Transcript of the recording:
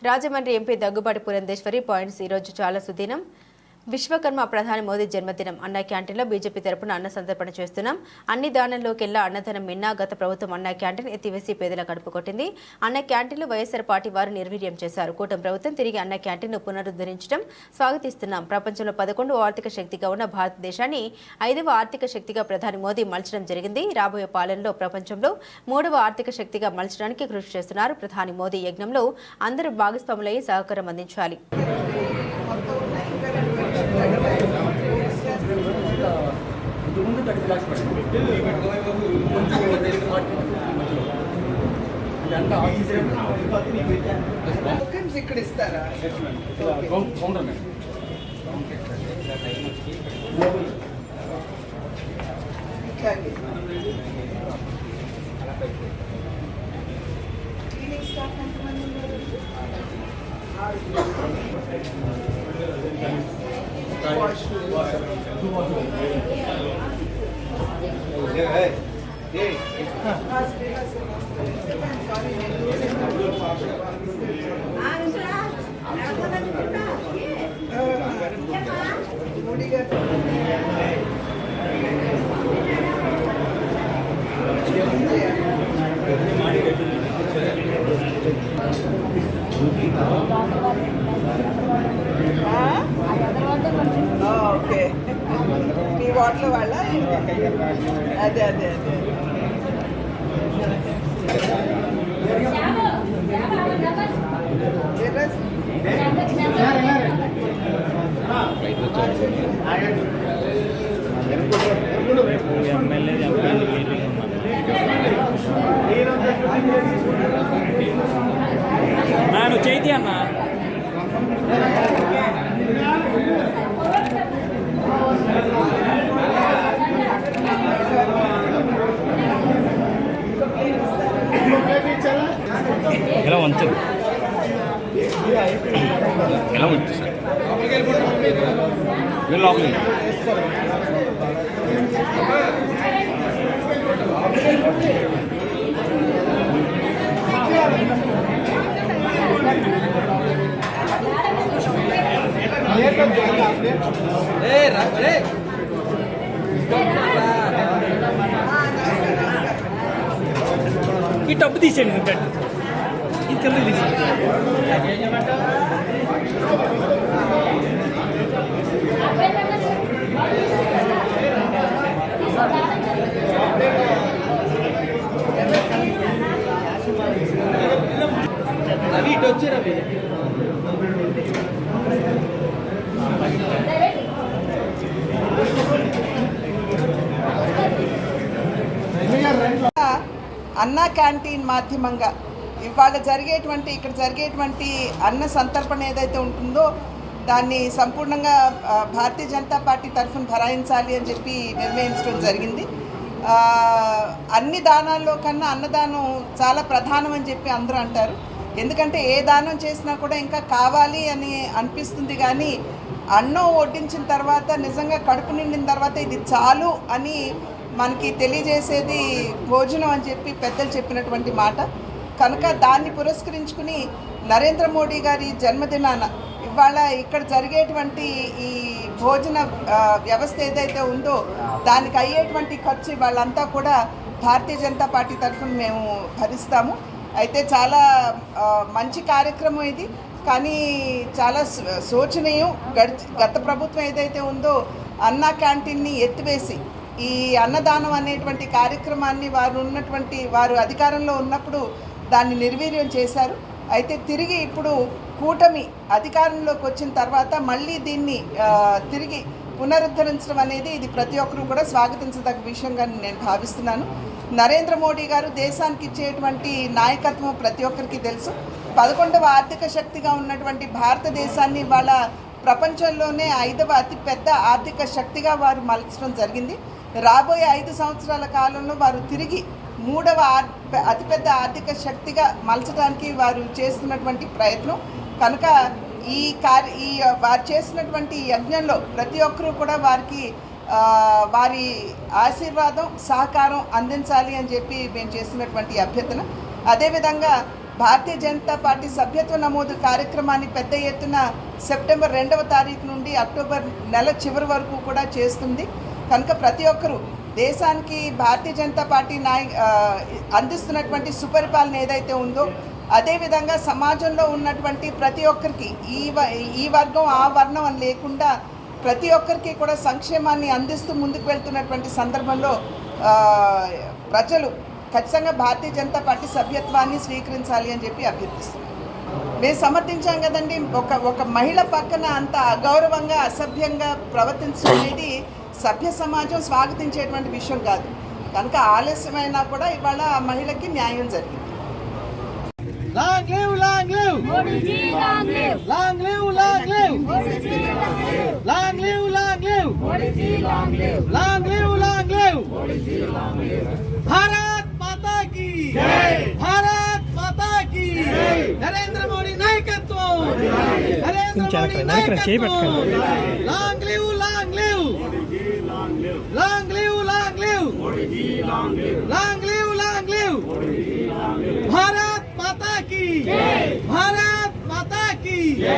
Rajahmundry MP Daggubati Purandeswari points ఈ రోజు చాలా సుదినం. విశ్వకర్మ ప్రధాని మోదీ జన్మదినం. అన్న క్యాంటీన్లో బీజేపీ తరపున అన్న సంతర్పణ చేస్తున్నాం. అన్ని దానంలోకెల్లా అన్నదానం మిన్నా. గత ప్రభుత్వం అన్న క్యాంటీన్ ఎత్తివేసి పేదల కడుపు కొట్టింది. అన్న క్యాంటీన్లు వైఎస్ఆర్ పార్టీ వారు నిర్వీర్యం చేశారు. కూటమి ప్రభుత్వం తిరిగి అన్న క్యాంటీన్ను పునరుద్ధరించడం స్వాగతిస్తున్నాం. ప్రపంచంలో 11వ ఆర్థిక శక్తిగా ఉన్న భారతదేశాన్ని 5వ ఆర్థిక శక్తిగా ప్రధాని మోదీ మలచడం జరిగింది. రాబోయే పాలనలో ప్రపంచంలో 3వ ఆర్థిక శక్తిగా మలచడానికి కృషి చేస్తున్నారు. ప్రధాని మోదీ యజ్ఞంలో అందరూ భాగస్వాములై సహకారం అందించాలి. ఇక్కడ ఇస్తారా? క్లీనింగ్ స్టాఫ్ ఎంతమంది ఉన్నారు? మోడీ గారు ఓకే మీ వార్డులో వాళ్ళ అదే అదే అదే ನಾನು ಚೈತಿ ಅಣ್ಣ ఎలా ఉంచదు ఎలా ఉంటుంది సార్ మీరు లోపల ఈ టబ్బు తీసేయండి ఈ కింద తీసేయండి. అవి ఇటు వచ్చి రవి అన్న క్యాంటీన్ మాధ్యమంగా ఇవాళ ఇక్కడ జరిగేటువంటి అన్న సంతర్పణ ఏదైతే ఉంటుందో దాన్ని సంపూర్ణంగా భారతీయ జనతా పార్టీ తరఫున భరాయించాలి అని చెప్పి నిర్ణయించడం జరిగింది. అన్ని దానాల్లో కన్నా అన్నదానం చాలా ప్రధానం అని చెప్పి అందరూ అంటారు. ఎందుకంటే ఏ దానం చేసినా కూడా ఇంకా కావాలి అని అనిపిస్తుంది, కానీ అన్నం వడ్డించిన తర్వాత నిజంగా కడుపు నిండిన తర్వాత ఇది చాలు అని మనకి తెలియజేసేది భోజనం అని చెప్పి పెద్దలు చెప్పినటువంటి మాట. కనుక దాన్ని పురస్కరించుకుని నరేంద్ర మోడీ గారి జన్మదినాన ఇవాళ ఇక్కడ జరిగేటువంటి ఈ భోజన వ్యవస్థ ఏదైతే ఉందో దానికి అయ్యేటువంటి ఖర్చు వాళ్ళంతా కూడా భారతీయ జనతా పార్టీ తరఫున మేము భరిస్తాము. అయితే చాలా మంచి కార్యక్రమం ఇది, కానీ చాలా శోచనీయం. గత ప్రభుత్వం ఏదైతే ఉందో అన్నా క్యాంటీన్ని ఎత్తివేసి ఈ అన్నదానం అనేటువంటి కార్యక్రమాన్ని వారు అధికారంలో ఉన్నప్పుడు దాన్ని నిర్వీర్యం చేశారు. అయితే తిరిగి ఇప్పుడు కూటమి అధికారంలోకి వచ్చిన తర్వాత మళ్ళీ దీన్ని తిరిగి పునరుద్ధరించడం అనేది ఇది ప్రతి ఒక్కరూ కూడా స్వాగతించదగ్గ విషయంగా నేను భావిస్తున్నాను. నరేంద్ర మోడీ గారు దేశానికి ఇచ్చేటువంటి నాయకత్వం ప్రతి ఒక్కరికి తెలుసు. 11వ ఆర్థిక శక్తిగా ఉన్నటువంటి భారతదేశాన్ని వాళ్ళ ప్రపంచంలోనే 5వ అతిపెద్ద ఆర్థిక శక్తిగా వారు మలచడం జరిగింది. రాబోయే 5 సంవత్సరాల కాలంలో వారు తిరిగి 3వ అతిపెద్ద ఆర్థిక శక్తిగా మలచడానికి వారు చేస్తున్నటువంటి ప్రయత్నం. కనుక వారు చేసినటువంటి యజ్ఞంలో ప్రతి ఒక్కరూ కూడా వారి ఆశీర్వాదం సహకారం అందించాలి అని చెప్పి మేము చేసినటువంటి అభ్యర్థన. అదేవిధంగా భారతీయ జనతా పార్టీ సభ్యత్వ నమోదు కార్యక్రమాన్ని పెద్ద ఎత్తున సెప్టెంబర్ 2వ తారీఖు నుండి అక్టోబర్ నెల చివరి వరకు కూడా చేస్తుంది. కనుక ప్రతి ఒక్కరూ దేశానికి భారతీయ జనతా పార్టీ అందిస్తున్నటువంటి సుపరిపాలన ఏదైతే ఉందో, అదేవిధంగా సమాజంలో ఉన్నటువంటి ప్రతి ఒక్కరికి ఈ వర్గం ఆ వర్ణం అని లేకుండా ప్రతి ఒక్కరికి కూడా సంక్షేమాన్ని అందిస్తూ ముందుకు వెళ్తున్నటువంటి సందర్భంలో ప్రజలు ఖచ్చితంగా భారతీయ జనతా పార్టీ సభ్యత్వాన్ని స్వీకరించాలి అని చెప్పి అభ్యర్థిస్తున్నాం. మేము సమర్థించాం కదండి, ఒక మహిళ పక్కన అంత అగౌరవంగా అసభ్యంగా ప్రవర్తించడం అనేది సభ్య సమాజం స్వాగతించేటువంటి విషయం కాదు. కనుక ఆలస్యమైనా కూడా ఇవాళ ఆ మహిళకి న్యాయం జరిగింది. Long live, long live! Modi ji, long live! Long live, long live! Modi ji, long live! Long live, long live! Modi ji, long live! Long live, long live! Modi ji, long live! Bharat Mata ki Jai! Bharat Mata ki Jai! Narendra Modi నాయకత్వం! Narendra Modi నాయకత్వం! Long live, long live! Modi ji, long live! Long live, long live! Modi ji, long live! Long live, long live! Modi ji, long live! Bharat माता की जय! भारत माता की जय!